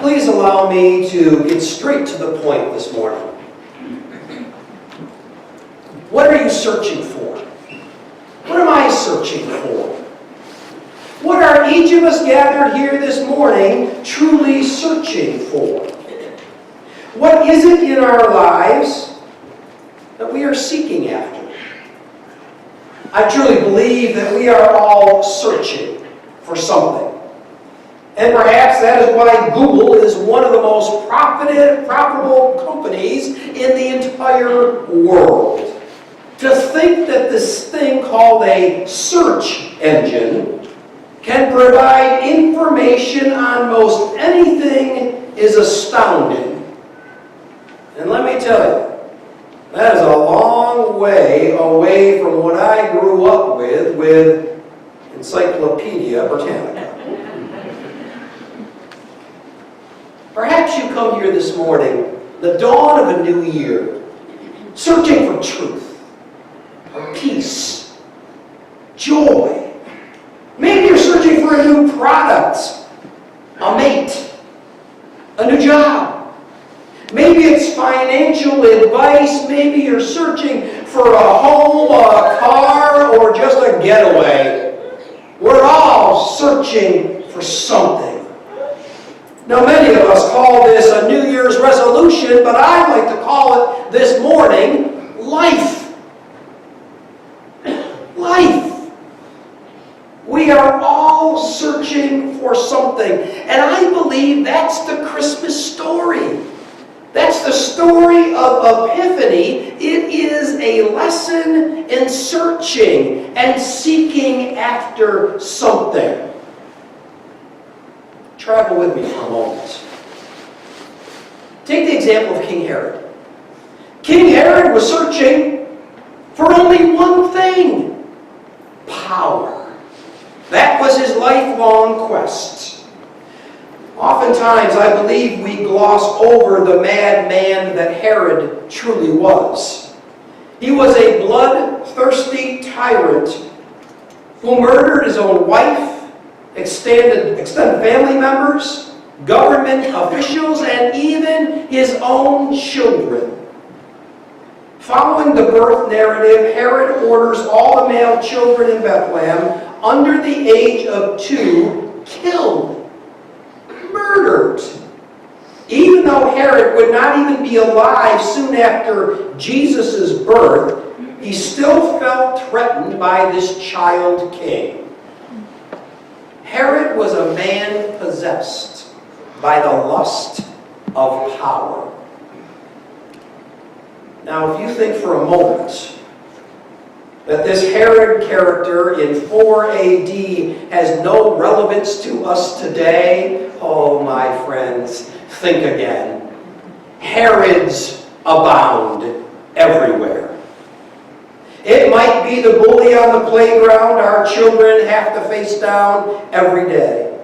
Please allow me to get straight to the point this morning. What are you searching for? What am I searching for? What are each of us gathered here this morning truly searching for? What is it in our lives that we are seeking after? I truly believe that we are all searching for something. And perhaps that is why Google is one of the most profitable companies in the entire world. To think that this thing called a search engine can provide information on most anything is astounding. And let me tell you, that is a long way away from what I grew up with Encyclopedia Britannica. Perhaps you come here this morning, the dawn of a new year, searching for truth, for peace, joy. Maybe you're searching for a new product, a mate, a new job. Maybe it's financial advice. Maybe you're searching for a home, a car, or just a getaway. We're all searching for something. Now, many of us call this a New Year's resolution, but I like to call it this morning, life. Life. We are all searching for something. And I believe that's the Christmas story. That's the story of Epiphany. It is a lesson in searching and seeking after something. Travel with me for a moment. Take the example of King Herod. King Herod was searching for only one thing: power. That was his lifelong quest. Oftentimes, I believe we gloss over the madman that Herod truly was. He was a bloodthirsty tyrant who murdered his own wife, extended family members, government officials, and even his own children. Following the birth narrative, Herod orders all the male children in Bethlehem under the age of 2 killed, murdered. Even though Herod would not even be alive soon after Jesus' birth, he still felt threatened by this child king. Herod was a man possessed by the lust of power. Now, if you think for a moment that this Herod character in 4 AD has no relevance to us today, oh, my friends, think again. Herods abound everywhere. It might be the bully on the playground our children have to face down every day.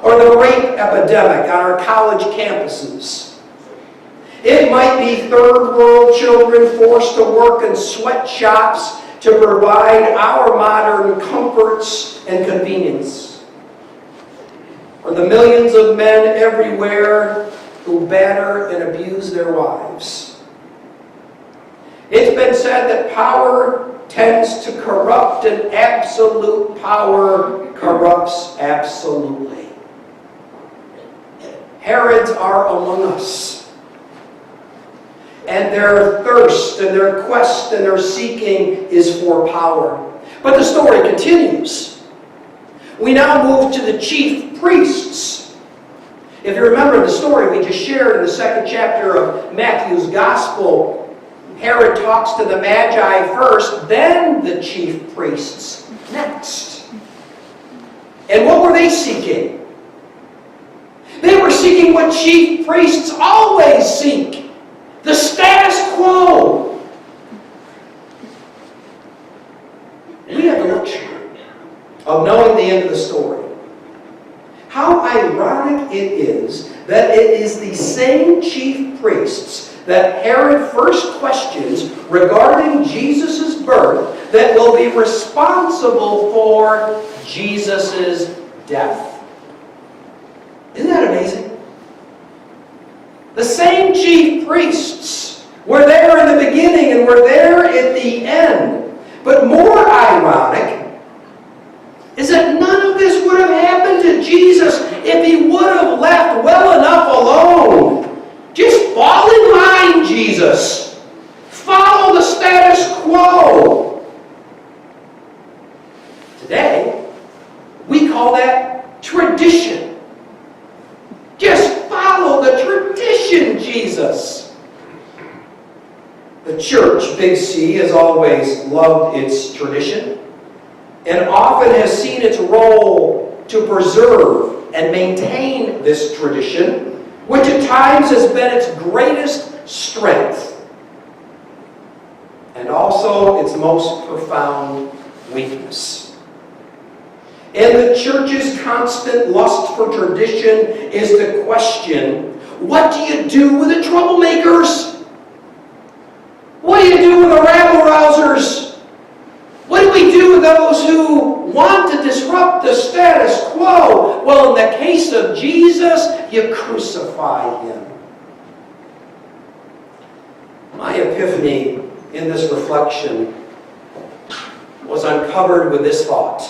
Or the rape epidemic on our college campuses. It might be third world children forced to work in sweatshops to provide our modern comforts and convenience. Or the millions of men everywhere who batter and abuse their wives. It's been said that power tends to corrupt, and absolute power corrupts absolutely. Herods are among us. And their thirst and their quest and their seeking is for power. But the story continues. We now move to the chief priests. If you remember the story we just shared in the 2nd chapter of Matthew's Gospel, Herod talks to the Magi first, then the chief priests next. And what were they seeking? They were seeking what chief priests always seek: the status quo. We have the luxury of knowing the end of the story. How ironic it is that it is the same chief priests that Herod first questions regarding Jesus' birth that will be responsible for Jesus' death. Isn't that amazing? The same chief priests were there in the beginning and were there at the end. But more ironic is that none of this would have happened to Jesus if he would have left well enough alone. Just fall in line, Jesus. Follow the status quo. Today, we call that tradition. Just follow the tradition, Jesus. The church, Big C, has always loved its tradition and often has seen its role to preserve and maintain this tradition, which at times has been its greatest strength and also its most profound weakness. And the church's constant lust for tradition is the question, what do you do with the troublemakers? What do you do with the rabble-rousers? What do we do with those who want to disrupt the status quo? Well, in the case of Jesus, you crucify him. My epiphany in this reflection was uncovered with this thought.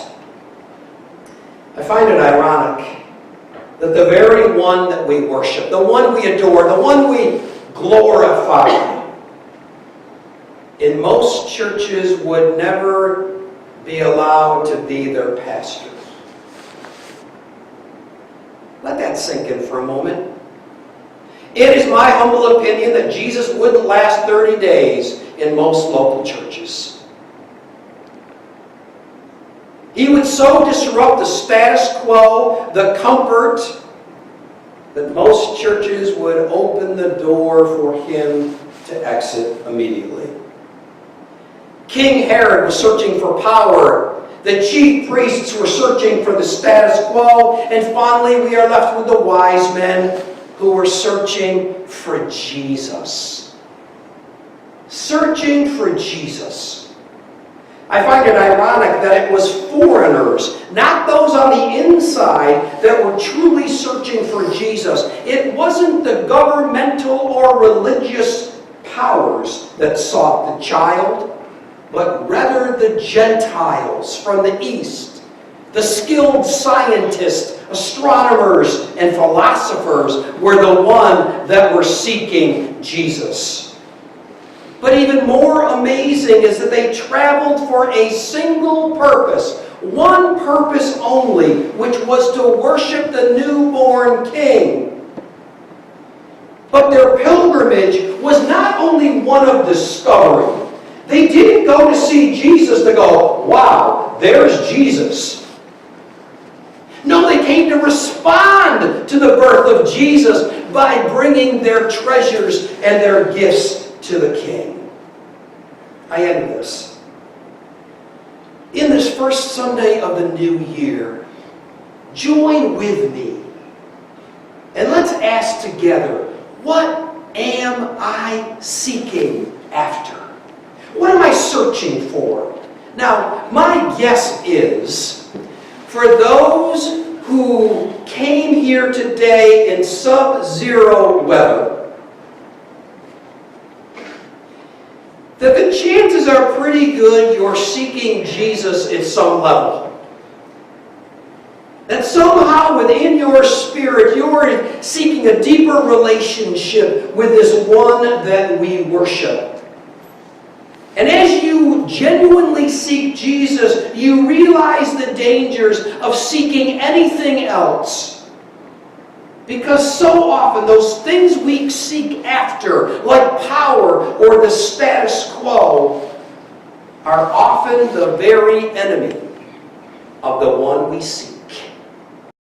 I find it ironic that the very one that we worship, the one we adore, the one we glorify, in most churches would never be allowed to be their pastor. Let that sink in for a moment. It is my humble opinion that Jesus wouldn't last 30 days in most local churches. He would so disrupt the status quo, the comfort, that most churches would open the door for him to exit immediately. King Herod was searching for power. The chief priests were searching for the status quo. And finally, we are left with the wise men who were searching for Jesus. Searching for Jesus. I find it ironic that it was foreigners, not those on the inside, that were truly searching for Jesus. It wasn't the governmental or religious powers that sought the child, but rather the Gentiles from the east, the skilled scientists, astronomers, and philosophers were the one that were seeking Jesus. But even more amazing is that they traveled for a single purpose, one purpose only, which was to worship the newborn King. But their pilgrimage was not only one of discovery. They didn't go to see Jesus to go, wow, there's Jesus. No, they came to respond to the birth of Jesus by bringing their treasures and their gifts to the King. I end this. In this first Sunday of the new year, join with me and let's ask together, what am I seeking after? What am I searching for? Now, my guess is, for those who came here today in sub-zero weather, that the chances are pretty good you're seeking Jesus at some level. That somehow within your spirit, you're seeking a deeper relationship with this one that we worship. And as you genuinely seek Jesus, you realize the dangers of seeking anything else. Because so often those things we seek after, like power or the status quo, are often the very enemy of the one we seek.